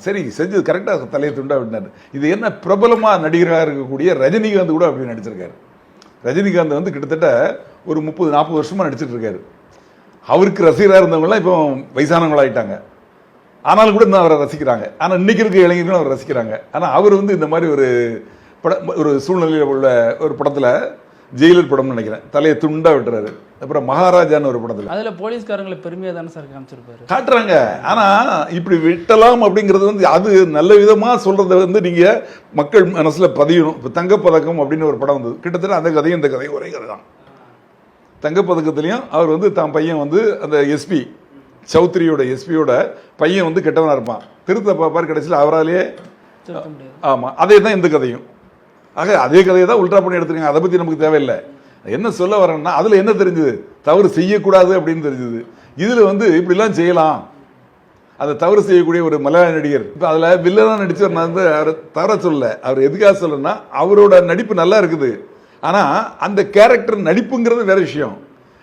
சரி செஞ்சது கரெக்டாக தலையை துண்டா விட்டார். இது என்ன பிரபலமாக நடிகராக இருக்கக்கூடிய ரஜினிகாந்த் கூட அப்படி நடிச்சிருக்காரு. ரஜினிகாந்த் வந்து கிட்டத்தட்ட ஒரு 30-40 வருஷமாக நடிச்சிட்டு இருக்காரு. அவருக்கு ரசிகராக இருந்தவங்களாம் இப்போ வயசானவங்களாயிட்டாங்க. ஆனாலும் கூட இன்னும் அவரை ரசிக்கிறாங்க. ஆனால் இன்னைக்கு இருக்க இளைஞர்களும் அவரை ரசிக்கிறாங்க. ஆனால் அவர் வந்து இந்த மாதிரி ஒரு சூழ்நிலையில் உள்ள ஒரு படத்தில், ஜெயிலர் படம்னு நினைக்கிறேன், தலையை துண்டா விட்டுறாரு. அப்புறம் மகாராஜான்னு ஒரு படத்தில் அதுல போலீஸ்காரங்களை பெருமையா தானே சார் காமிச்சிருப்பாரு, காட்டுறாங்க. ஆனா இப்படி விட்டலாம் அப்படிங்கிறது வந்து அது நல்ல விதமா சொல்றதை வந்து நீங்க மக்கள் மனசுல பதியணும். இப்போ தங்கப்பதக்கம் அப்படின்னு ஒரு படம் வந்தது, கிட்டத்தட்ட அந்த கதையும் இந்த கதையும் ஒரே கதை தான். தங்கப்பதக்கத்திலையும் அவர் வந்து தான் பையன் வந்து அந்த எஸ்பி சௌத்ரியோட எஸ்பியோட பையன் வந்து கெட்டவனா இருப்பான், திருத்த பாப்பார், கடைசியில் அவராலேயே. ஆமா, அதே தான் இந்த கதையும். ஆக அதே கதையை தான் உல்டா பண்ணி எடுத்துருங்க. அதை பத்தி நமக்கு தேவையில்லை. என்ன சொல்ல வரேன்னா, அதுல என்ன தெரிஞ்சது, தவறு செய்யக்கூடாது அப்படின்னு தெரிஞ்சது. இதுல வந்து இப்படிலாம் செய்யலாம், அதை தவறு செய்யக்கூடிய ஒரு மலையாள நடிகர். இப்போ அதுல வில்லனா நடிச்சவர், நான் வந்து அவர் தவற சொல்ல, அவர் எதுக்காக சொல்லணும்னா அவரோட நடிப்பு நல்லா இருக்குது. ஆனா அந்த கேரக்டர் நடிப்புங்கிறது வேற விஷயம்.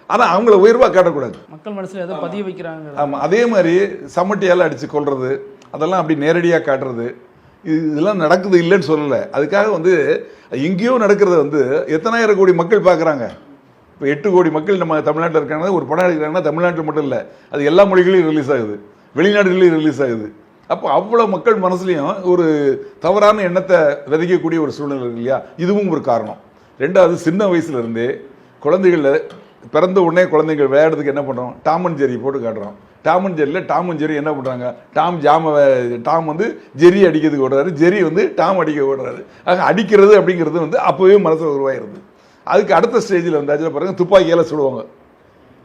ஆனா அவங்கள உயர்வா காட்டக்கூடாது, மக்கள் மனசுல ஏதோ பதிய வைக்கிறாங்க. ஆமா, அதே மாதிரி சம்மட்டியால அடிச்சு கொள்றது, அதெல்லாம் அப்படி நேரடியா காட்டுறது, இதெல்லாம் நடக்குது இல்லைன்னு சொல்லலை. அதுக்காக வந்து எங்கேயோ நடக்கிறத வந்து எத்தனாயிரம் கோடி மக்கள் பார்க்குறாங்க. இப்போ 8 கோடி மக்கள் நம்ம தமிழ்நாட்டில் இருக்காங்க. ஒரு படம் எடுக்கிறாங்கன்னா தமிழ்நாட்டில் மட்டும் இல்லை, அது எல்லா மொழிகளையும் ரிலீஸ் ஆகுது, வெளிநாடுகளையும் ரிலீஸ் ஆகுது. அப்போ அவ்வளோ மக்கள் மனசுலையும் ஒரு தவறான எண்ணத்தை விதைக்கக்கூடிய ஒரு சூழ்நிலை இருக்கு இல்லையா, இதுவும் ஒரு காரணம். ரெண்டாவது, சின்ன வயசுல இருந்தே குழந்தைகள் பிறந்த உடனே குழந்தைகள் விளையாடுறதுக்கு என்ன பண்ணுறோம், டாம் அண்ட் ஜெர்ரி போட்டு காட்டுறோம். டாம் அண்ட் ஜெர்ரியில் டாம் அண்ட் ஜெர்ரி என்ன பண்ணுறாங்க, டாம் வந்து ஜெர்ரி அடிக்கிறதுக்கு ஓடுறாரு, ஜெர்ரி வந்து டாம் அடிக்க ஓடுறாரு. ஆக அடிக்கிறது அப்படிங்கிறது வந்து அப்போவே மனசில் உருவாயிருது. அதுக்கு அடுத்த ஸ்டேஜில் வந்தாச்சுல பாருங்க, துப்பாக்கியால் சுடுவாங்க.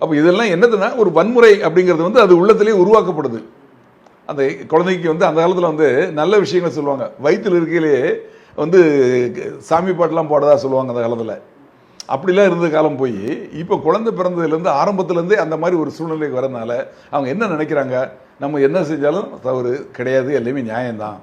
அப்போ இதெல்லாம் என்னதுன்னா ஒரு வன்முறை அப்படிங்கிறது வந்து அது உள்ளத்திலேயே உருவாக்கப்படுது. அந்த குழந்தைக்கு வந்து அந்த காலத்தில் வந்து நல்ல விஷயங்களை சொல்லுவாங்க. வயிற்றில் இருக்கையிலேயே வந்து சாமி பாட்டெலாம் போடதா சொல்லுவாங்க அந்த காலத்தில். அப்படிலாம் இருந்த காலம் போய் இப்போ குழந்தை பிறந்ததுலேருந்து ஆரம்பத்துலேருந்தே அந்த மாதிரி ஒரு சூழ்நிலைக்கு வரதுனால அவங்க என்ன நினைக்கிறாங்க, நம்ம என்ன செஞ்சாலும் தவறு கிடையாது, எல்லாமே நியாயம்தான்.